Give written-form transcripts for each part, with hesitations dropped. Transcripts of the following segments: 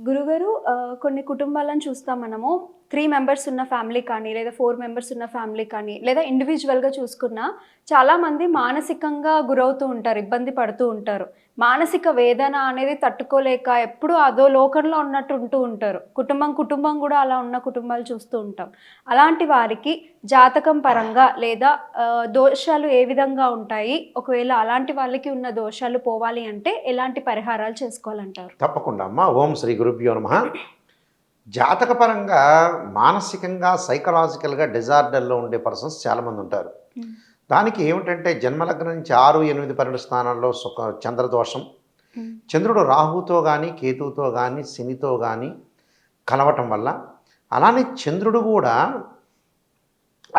గురుగారు కొన్ని కుటుంబాలను చూస్తాం మనము. 3 మెంబర్స్ ఉన్న ఫ్యామిలీ కానీ, లేదా 4 మెంబర్స్ ఉన్న ఫ్యామిలీ కానీ, లేదా ఇండివిడ్యువల్‌గా చూసుకున్నా చాలామంది మానసికంగా గురవుతూ ఉంటారు. ఇబ్బంది పడుతూ ఉంటారు. మానసిక వేదన అనేది తట్టుకోలేక ఎప్పుడూ అదో లోకంలో ఉన్నట్టు ఉంటూ ఉంటారు. కుటుంబం కూడా అలా ఉన్న కుటుంబాలు చూస్తూ ఉంటాం. అలాంటి వారికి జాతకం పరంగా లేదా దోషాలు ఏ విధంగా ఉంటాయి? ఒకవేళ అలాంటి వాళ్ళకి ఉన్న దోషాలు పోవాలి అంటే ఎలాంటి పరిహారాలు చేసుకోవాలంటారు? తప్పకుండా అమ్మ. ఓం శ్రీ గురుభ్యో నమః. జాతకపరంగా మానసికంగా సైకలాజికల్గా డిజార్డర్లో ఉండే పర్సన్స్ చాలామంది ఉంటారు. దానికి ఏమిటంటే జన్మలగ్నం నుంచి 6, 8, 12 స్థానాల్లో చంద్రదోషం, చంద్రుడు రాహుతో కానీ కేతువుతో కానీ శనితో కానీ కలవటం వల్ల, అలానే చంద్రుడు కూడా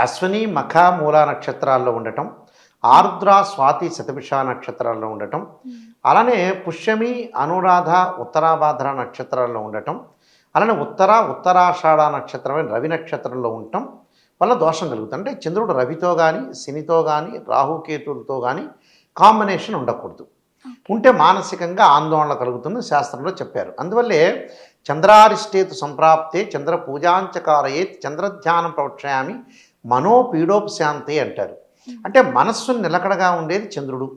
అశ్విని మఖ మూల నక్షత్రాల్లో ఉండటం, ఆర్ద్ర స్వాతి శతభిష నక్షత్రాల్లో ఉండటం, అలానే పుష్యమి అనురాధ ఉత్తరాభాద్ర నక్షత్రాల్లో ఉండటం, అలానే ఉత్తరాషాఢ నక్షత్రమైన రవి నక్షత్రంలో ఉండటం వల్ల దోషం కలుగుతుంది. అంటే చంద్రుడు రవితో కానీ శనితో కానీ రాహుకేతులతో కానీ కాంబినేషన్ ఉండకూడదు. ఉంటే మానసికంగా ఆందోళన కలుగుతుంది శాస్త్రంలో చెప్పారు. అందువల్లే చంద్రారిష్టేతు సంప్రాప్తే చంద్ర పూజాంచకారయేత్ చంద్రధ్యానం ప్రవక్ష్యామి మనోపీడోపశాంతే అంటారు. అంటే మనస్సు నిలకడగా ఉండేది చంద్రుడు.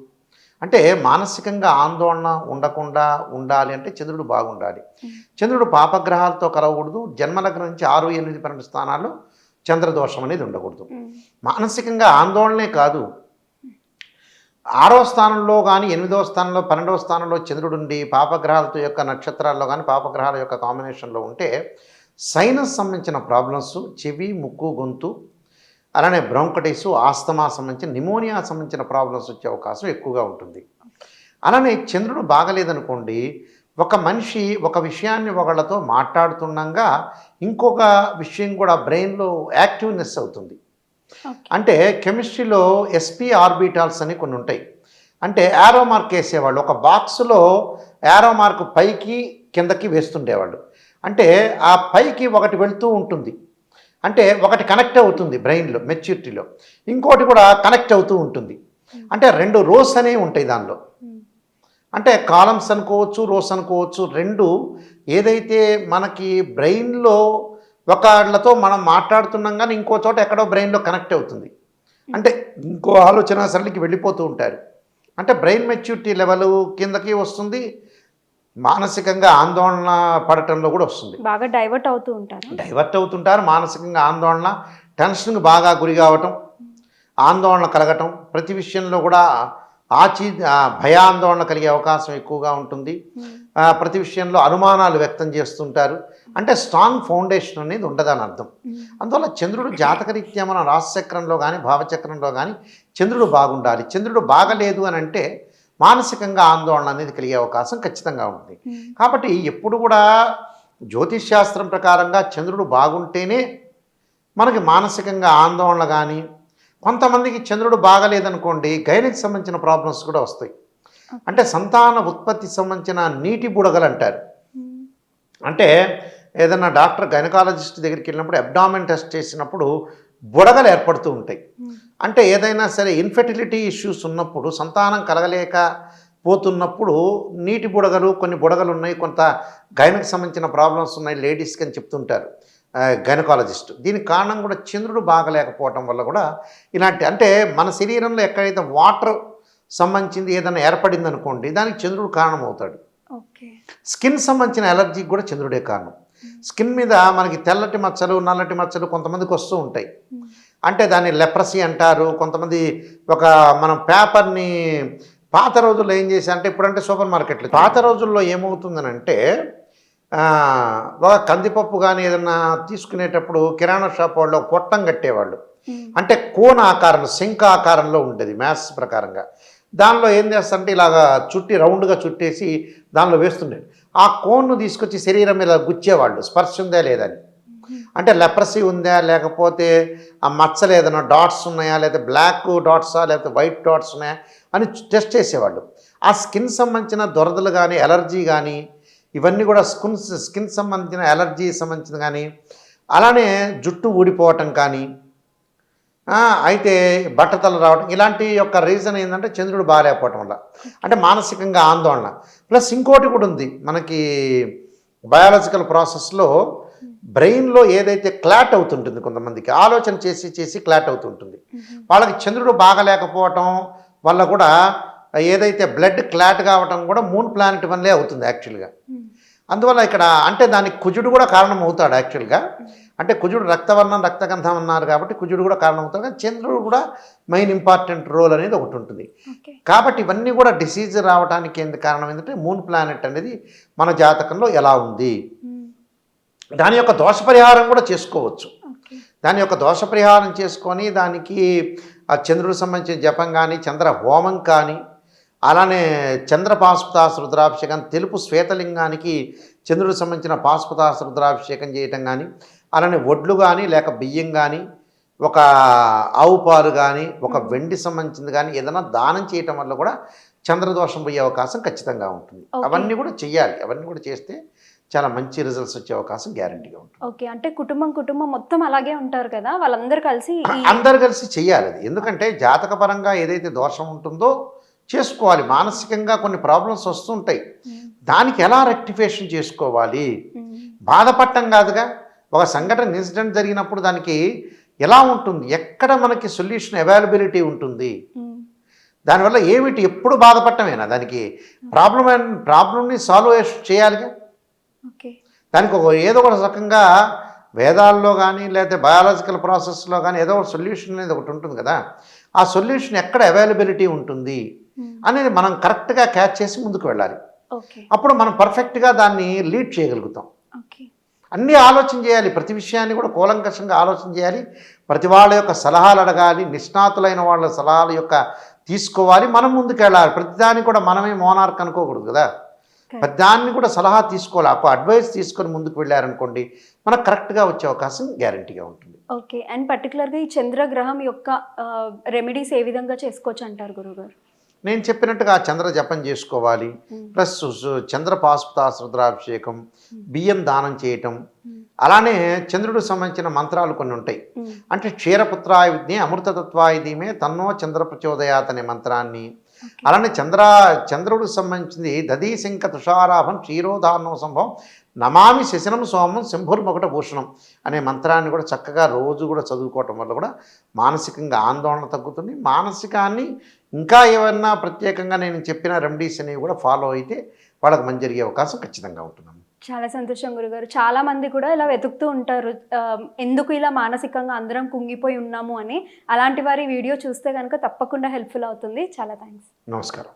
అంటే మానసికంగా ఆందోళన ఉండకుండా ఉండాలి అంటే చంద్రుడు బాగుండాలి. చంద్రుడు పాపగ్రహాలతో కలవకూడదు. జన్మలగ్నం నుంచి 6, 8, 12 స్థానాల్లో చంద్రదోషం అనేది ఉండకూడదు. మానసికంగా ఆందోళనే కాదు, 6వ స్థానంలో కానీ 8వ స్థానంలో 12వ స్థానంలో చంద్రుడు ఉండి పాపగ్రహాలతో యొక్క నక్షత్రాల్లో కానీ పాపగ్రహాల యొక్క కాంబినేషన్లో ఉంటే సైనస్ సంబంధించిన ప్రాబ్లమ్స్, చెవి ముక్కు గొంతు, అలానే బ్రాంకైటిస్, ఆస్తమా సంబంధించిన నిమోనియా సంబంధించిన ప్రాబ్లమ్స్ వచ్చే అవకాశం ఎక్కువగా ఉంటుంది. అలానే చంద్రుడు బాగలేదనుకోండి, ఒక మనిషి ఒక విషయాన్ని ఒకళ్ళతో మాట్లాడుతుండగా ఇంకొక విషయం కూడా బ్రెయిన్లో యాక్టివ్నెస్ అవుతుంది. అంటే కెమిస్ట్రీలో ఎస్పీ ఆర్బిటాల్స్ అని కొన్ని ఉంటాయి. అంటే యారో మార్క్ వేసేవాళ్ళు, ఒక బాక్స్లో యారో మార్క్ పైకి కిందకి వేస్తుండేవాళ్ళు. అంటే ఆ పైకి ఒకటి వెళ్తూ ఉంటుంది, అంటే ఒకటి కనెక్ట్ అవుతుంది బ్రెయిన్లో మెచ్యూరిటీలో, ఇంకోటి కూడా కనెక్ట్ అవుతూ ఉంటుంది. అంటే 2 రోస్ అనేవి ఉంటాయి దానిలో. అంటే కాలమ్స్ అనుకోవచ్చు, రోస్ అనుకోవచ్చు. 2 ఏదైతే మనకి బ్రెయిన్లో ఒకళ్ళతో మనం మాట్లాడుతున్నాం కానీ ఇంకో చోట ఎక్కడో బ్రెయిన్లో కనెక్ట్ అవుతుంది. అంటే ఇంకో ఆలోచన సరళికి వెళ్ళిపోతూ ఉంటారు. అంటే బ్రెయిన్ మెచ్యూరిటీ లెవెల్ కిందకి వస్తుంది, మానసికంగా ఆందోళన పడటంలో కూడా వస్తుంది. బాగా డైవర్ట్ అవుతుంటారు. మానసికంగా ఆందోళన, టెన్షన్కి బాగా గురి కావటం, ఆందోళన కలగటం, ప్రతి విషయంలో కూడా భయాందోళన కలిగే అవకాశం ఎక్కువగా ఉంటుంది. ప్రతి విషయంలో అనుమానాలు వ్యక్తం చేస్తుంటారు. అంటే స్ట్రాంగ్ ఫౌండేషన్ అనేది ఉండదని అర్థం. అందువల్ల చంద్రుడు జాతకరీత్యా మన రాశిచక్రంలో కానీ భావచక్రంలో కానీ చంద్రుడు బాగుండాలి. చంద్రుడు బాగలేదు అని అంటే మానసికంగా ఆందోళన అనేది కలిగే అవకాశం ఖచ్చితంగా ఉంది. కాబట్టి ఎప్పుడు కూడా జ్యోతిష్ శాస్త్రం ప్రకారంగా చంద్రుడు బాగుంటేనే మనకి మానసికంగా ఆందోళన కానీ, కొంతమందికి చంద్రుడు బాగలేదనుకోండి గైనిక్ సంబంధించిన ప్రాబ్లమ్స్ కూడా వస్తాయి. అంటే సంతాన ఉత్పత్తి సంబంధించిన నీటి బుడగలు అంటారు. అంటే ఏదన్నా డాక్టర్ గైనకాలజిస్ట్ దగ్గరికి వెళ్ళినప్పుడు అబ్డామిన్ టెస్ట్ చేసినప్పుడు బుడగలు ఏర్పడుతూ ఉంటాయి. అంటే ఏదైనా సరే ఇన్ఫెర్టిలిటీ ఇష్యూస్ ఉన్నప్పుడు, సంతానం కలగలేక పోతున్నప్పుడు నీటి బుడగలు, కొన్ని బుడగలు ఉన్నాయి, కొంత గైనకు సంబంధించిన ప్రాబ్లమ్స్ ఉన్నాయి లేడీస్కి అని చెప్తుంటారు గైనకాలజిస్ట్. దీనికి కారణం కూడా చంద్రుడు బాగలేకపోవటం వల్ల కూడా ఇలాంటి, అంటే మన శరీరంలో ఎక్కడైతే వాటర్ సంబంధించింది ఏదైనా ఏర్పడింది అనుకోండి దానికి చంద్రుడు కారణం అవుతాడు. స్కిన్ సంబంధించిన ఎలర్జీకి కూడా చంద్రుడే కారణం. స్కిన్ మీద మనకి తెల్లటి మచ్చలు, నల్లటి మచ్చలు కొంతమందికి వస్తూ ఉంటాయి. అంటే దాన్ని లెప్రసీ అంటారు. కొంతమంది మనం పేపర్ని పాత రోజుల్లో ఏం చేశా అంటే, ఇప్పుడంటే సూపర్ మార్కెట్లు, పాత రోజుల్లో ఏమవుతుందనంటే ఒక కందిపప్పు కానీ ఏదన్నా తీసుకునేటప్పుడు కిరాణా షాప్ వాళ్ళు పొట్టం కట్టేవాళ్ళు. అంటే కోన ఆకారంలో, శంఖ ఆకారంలో ఉండేది మ్యాథ్స్ ప్రకారంగా. దానిలో ఏం చేస్తారంటే ఇలాగా చుట్టి రౌండ్గా చుట్టేసి దానిలో వేస్తుండేది. ఆ కోన్ను తీసుకొచ్చి శరీరం మీద గుచ్చేవాళ్ళు, స్పర్శ ఉందా లేదని. అంటే లెప్రసీ ఉందా, లేకపోతే ఆ మచ్చలు ఏదైనా డాట్స్ ఉన్నాయా, లేదా బ్లాక్ డాట్సా, లేకపోతే వైట్ డాట్స్ ఉన్నాయా అని టెస్ట్ చేసేవాళ్ళు. ఆ స్కిన్ సంబంధించిన దొరదలు కానీ, ఎలర్జీ కానీ, ఇవన్నీ కూడా స్కిన్ సంబంధించిన ఎలర్జీ సంబంధించిన కానీ, అలానే జుట్టు ఊడిపోవటం కానీ, అయితే బట్టతలు రావడం, ఇలాంటి యొక్క రీజన్ ఏంటంటే చంద్రుడు బాగాలేకపోవటం వల్ల. అంటే మానసికంగా ఆందోళన. ప్లస్ ఇంకోటి కూడా ఉంది మనకి, బయాలజికల్ ప్రాసెస్లో బ్రెయిన్లో ఏదైతే క్లాట్ అవుతుంటుంది, కొంతమందికి ఆలోచన చేసి చేసి క్లాట్ అవుతుంటుంది, వాళ్ళకి చంద్రుడు బాగలేకపోవటం వల్ల కూడా ఏదైతే బ్లడ్ క్లాట్ కావటం కూడా మూన్ ప్లానెట్ వల్లే అవుతుంది యాక్చువల్గా. అందువల్ల ఇక్కడ అంటే దానికి కుజుడు కూడా కారణం అవుతాడు యాక్చువల్గా. అంటే కుజుడు రక్తవర్ణం రక్తగంధం అన్నారు కాబట్టి కుజుడు కూడా కారణం అవుతాడు, కానీ చంద్రుడు కూడా మెయిన్ ఇంపార్టెంట్ రోల్ అనేది ఒకటి ఉంటుంది. కాబట్టి ఇవన్నీ కూడా డిసీజ్ రావడానికి ఎందుకు కారణం ఏంటంటే మూన్ ప్లానెట్ అనేది మన జాతకంలో ఎలా ఉంది, దాని యొక్క దోష పరిహారం కూడా చేసుకోవచ్చు. దాని యొక్క దోష పరిహారం చేసుకొని దానికి ఆ చంద్రుడికి సంబంధించిన జపం కానీ చంద్ర హోమం కానీ, అలానే చంద్ర పాశుపతాస రుద్రాభిషేకం, తెలుపు శ్వేతలింగానికి చంద్రుడికి సంబంధించిన పాశుపతాస రుద్రాభిషేకం చేయటం కానీ, అలానే వడ్లు కానీ లేక బియ్యం కానీ, ఒక ఆవు పాలు కానీ, ఒక వెండి సంబంధించింది కానీ ఏదైనా దానం చేయటం వల్ల కూడా చంద్రదోషం పోయే అవకాశం ఖచ్చితంగా ఉంటుంది. అవన్నీ కూడా చెయ్యాలి. అవన్నీ కూడా చేస్తే చాలా మంచి రిజల్ట్స్ వచ్చే అవకాశం గ్యారంటీగా ఉంటుంది. ఓకే, అంటే కుటుంబం మొత్తం అలాగే ఉంటారు కదా, వాళ్ళందరూ కలిసి అందరు కలిసి చెయ్యాలి అది. ఎందుకంటే జాతకపరంగా ఏదైతే దోషం ఉంటుందో చేసుకోవాలి. మానసికంగా కొన్ని ప్రాబ్లమ్స్ వస్తుంటాయి, దానికి ఎలా రెక్టిఫికేషన్ చేసుకోవాలి, బాధపడటం కాదుగా. ఒక సంఘటన ఇన్సిడెంట్ జరిగినప్పుడు దానికి ఎలా ఉంటుంది, ఎక్కడ మనకి సొల్యూషన్ అవైలబిలిటీ ఉంటుంది, దానివల్ల ఏమిటి, ఎప్పుడు బాధపడటమేనా, దానికి ప్రాబ్లంని సాల్వ్ చేయాలిగా. దానికి ఏదో ఒక రకంగా వేదాల్లో కానీ లేదా బయాలజికల్ ప్రాసెస్లో కానీ ఏదో ఒక సొల్యూషన్ అనేది ఒకటి ఉంటుంది కదా, ఆ సొల్యూషన్ ఎక్కడ అవైలబిలిటీ ఉంటుంది అనేది మనం కరెక్ట్గా క్యాచ్ చేసి ముందుకు వెళ్ళాలి. అప్పుడు మనం పర్ఫెక్ట్గా దాన్ని లీడ్ చేయగలుగుతాం. అన్నీ ఆలోచన చేయాలి, ప్రతి విషయాన్ని కూడా కూలంకషంగా ఆలోచన చేయాలి, ప్రతి వాళ్ళ యొక్క సలహాలు అడగాలి, నిష్ణాతులైన వాళ్ళ సలహాల యొక్క తీసుకోవాలి, మనం ముందుకు వెళ్ళాలి. ప్రతిదాన్ని కూడా మనమే మోనార్క్ అనుకోకూడదు కదా, ప్రతిదాన్ని కూడా సలహా తీసుకోవాలి. అడ్వైస్ తీసుకొని ముందుకు వెళ్ళారనుకోండి మనకు కరెక్ట్గా వచ్చే అవకాశం గ్యారంటీగా ఉంటుంది. ఓకే, అండ్ పర్టికులర్గా ఈ చంద్రగ్రహం యొక్క రెమెడీస్ ఏ విధంగా చేసుకోవచ్చు అంటారు గురుగారు? నేను చెప్పినట్టుగా చంద్ర జపం చేసుకోవాలి, ప్లస్ చంద్ర పాశుపతాస రుద్రాభిషేకం, బియ్యం దానం చేయటం, అలానే చంద్రుడికి సంబంధించిన మంత్రాలు కొన్ని ఉంటాయి. అంటే క్షీరపుత్రాయ విద్యే అమృతతత్వాయ ధీమే తన్నో చంద్ర ప్రచోదయాత్ అనే మంత్రాన్ని, అలానే చంద్రుడికి సంబంధించింది దధీశంక తుషారాభం క్షీరోధారణం సంభవం నమామి శశనం సోమం శంభుర్మకుట భూషణం అనే మంత్రాన్ని కూడా చక్కగా రోజు కూడా చదువుకోవటం వల్ల కూడా మానసికంగా ఆందోళన తగ్గుతుంది. మానసికాన్ని ఇంకా ఏమన్నా ప్రత్యేకంగా నేను చెప్పిన రెమెడీస్ అనేవి కూడా ఫాలో అయితే వాళ్ళకి మంచి జరిగే అవకాశం ఖచ్చితంగా ఉంటుంది. చాలా సంతోషం గురుగారు. చాలా మంది కూడా ఇలా వెతుకుతూ ఉంటారు, ఎందుకు ఇలా మానసికంగా అందరం కుంగిపోయి ఉన్నాము అని. అలాంటి వారి వీడియో చూస్తే కనుక తప్పకుండా హెల్ప్ఫుల్ అవుతుంది. చాలా థ్యాంక్స్. నమస్కారం.